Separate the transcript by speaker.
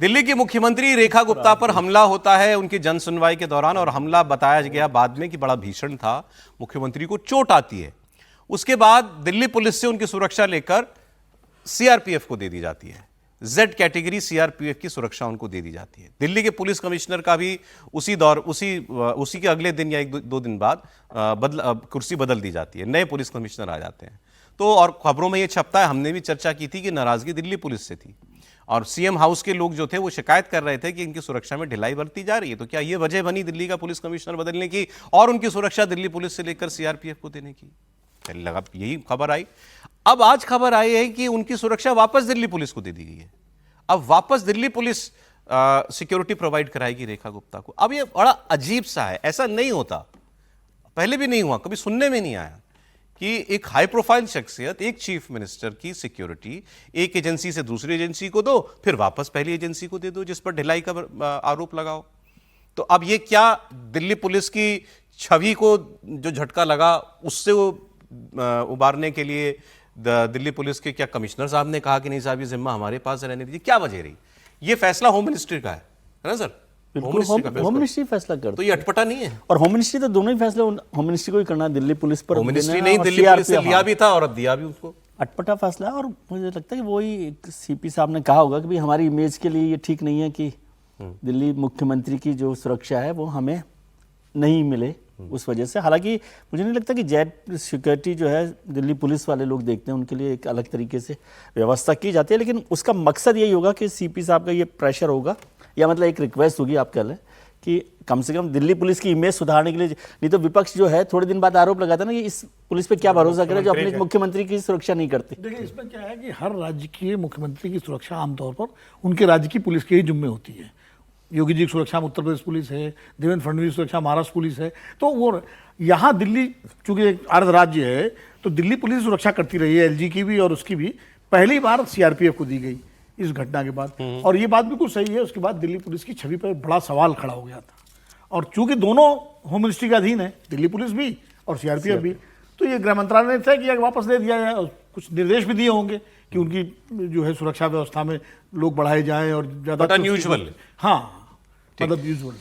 Speaker 1: दिल्ली की मुख्यमंत्री रेखा गुप्ता पर हमला होता है उनकी जन सुनवाई के दौरान, और हमला बताया गया बाद में कि बड़ा भीषण था। मुख्यमंत्री को चोट आती है। उसके बाद दिल्ली पुलिस से उनकी सुरक्षा लेकर सीआरपीएफ को दे दी जाती है। जेड कैटेगरी सीआरपीएफ की सुरक्षा उनको दे दी जाती है। दिल्ली के पुलिस कमिश्नर का भी उसी के अगले दिन या एक दो दिन बाद कुर्सी बदल दी जाती है, नए पुलिस कमिश्नर आ जाते हैं। तो और खबरों में यह छपता है, हमने भी चर्चा की थी कि नाराजगी दिल्ली पुलिस से थी और सीएम हाउस के लोग जो थे वो शिकायत कर रहे थे कि इनकी सुरक्षा में ढिलाई बरती जा रही है। तो क्या ये वजह बनी दिल्ली का पुलिस कमिश्नर बदलने की और उनकी सुरक्षा दिल्ली पुलिस से लेकर सीआरपीएफ को देने की? पहले लगा यही खबर आई। अब आज खबर आई है कि उनकी सुरक्षा वापस दिल्ली पुलिस को दे दी गई है। अब वापस दिल्ली पुलिस सिक्योरिटी प्रोवाइड कराएगी रेखा गुप्ता को। अब ये बड़ा अजीब सा है, ऐसा नहीं होता, पहले भी नहीं हुआ, कभी सुनने में नहीं आया कि एक हाई प्रोफाइल शख्सियत, एक चीफ मिनिस्टर की सिक्योरिटी एक एजेंसी से दूसरी एजेंसी को दो, फिर वापस पहली एजेंसी को दे दो जिस पर ढिलाई का आरोप लगाओ। तो अब ये क्या दिल्ली पुलिस की छवि को जो झटका लगा उससे वो उबारने के लिए दिल्ली पुलिस के क्या कमिश्नर साहब ने कहा कि नहीं साहब ये जिम्मा हमारे पास रहने दीजिए? क्या वजह रही? ये फैसला होम मिनिस्ट्री का है ना सर?
Speaker 2: होम मिनिस्ट्री फैसला करती है,
Speaker 1: तो ये अटपटा नहीं है।
Speaker 2: और होम मिनिस्ट्री तो दोनों ही फैसले होम मिनिस्ट्री को ही करना है, दिल्ली पुलिस पर
Speaker 1: होम मिनिस्ट्री नहीं, दिल्ली पुलिस से लिया भी था और अब दिया भी उसको।
Speaker 2: अटपटा फैसला है। और मुझे लगता है कि वही सीपी साहब ने कहा होगा कि भाई हमारी इमेज के लिए ये ठीक नहीं है कि दिल्ली मुख्यमंत्री की जो सुरक्षा है वो हमें नहीं मिले उस वजह से। हालांकि मुझे नहीं लगता कि जेड सिक्योरिटी जो है दिल्ली पुलिस वाले लोग देखते हैं, उनके लिए एक अलग तरीके से व्यवस्था की जाती है, लेकिन उसका मकसद यही होगा कि सीपी साहब का ये प्रेशर होगा, या मतलब एक रिक्वेस्ट होगी आप कह लें कि कम से कम दिल्ली पुलिस की इमेज सुधारने के लिए। नहीं तो विपक्ष जो है थोड़े दिन बाद आरोप लगाता ना कि इस पुलिस पे क्या भरोसा करे जो अपने मुख्यमंत्री की सुरक्षा नहीं करती।
Speaker 3: देखिए इसमें क्या है कि हर राज्य के मुख्यमंत्री की सुरक्षा आमतौर पर उनके राज्य की पुलिस के ही जिम्मे होती है। योगी जी की सुरक्षा में उत्तर प्रदेश पुलिस है, देवेंद्र फडणवीस की सुरक्षा महाराष्ट्र पुलिस है। तो वो यहाँ दिल्ली चूंकि एक अर्ध राज्य है तो दिल्ली पुलिस सुरक्षा करती रही है, एलजी की भी और उसकी भी। पहली बार सीआरपीएफ को दी गई इस घटना के बाद, और ये बात बिल्कुल सही है। उसके बाद दिल्ली पुलिस की छवि पर बड़ा सवाल खड़ा हो गया था, और चूंकि दोनों होम मिनिस्ट्री के अधीन है, दिल्ली पुलिस भी और सीआरपीएफ भी, तो ये गृह मंत्रालय ने तय किया कि वापस दे दिया जाए। और कुछ निर्देश भी दिए होंगे कि उनकी जो है सुरक्षा व्यवस्था में लोग बढ़ाए जाए और ज्यादा
Speaker 1: अनयूजुअल।
Speaker 3: हाँ, मतलब यूजुअल।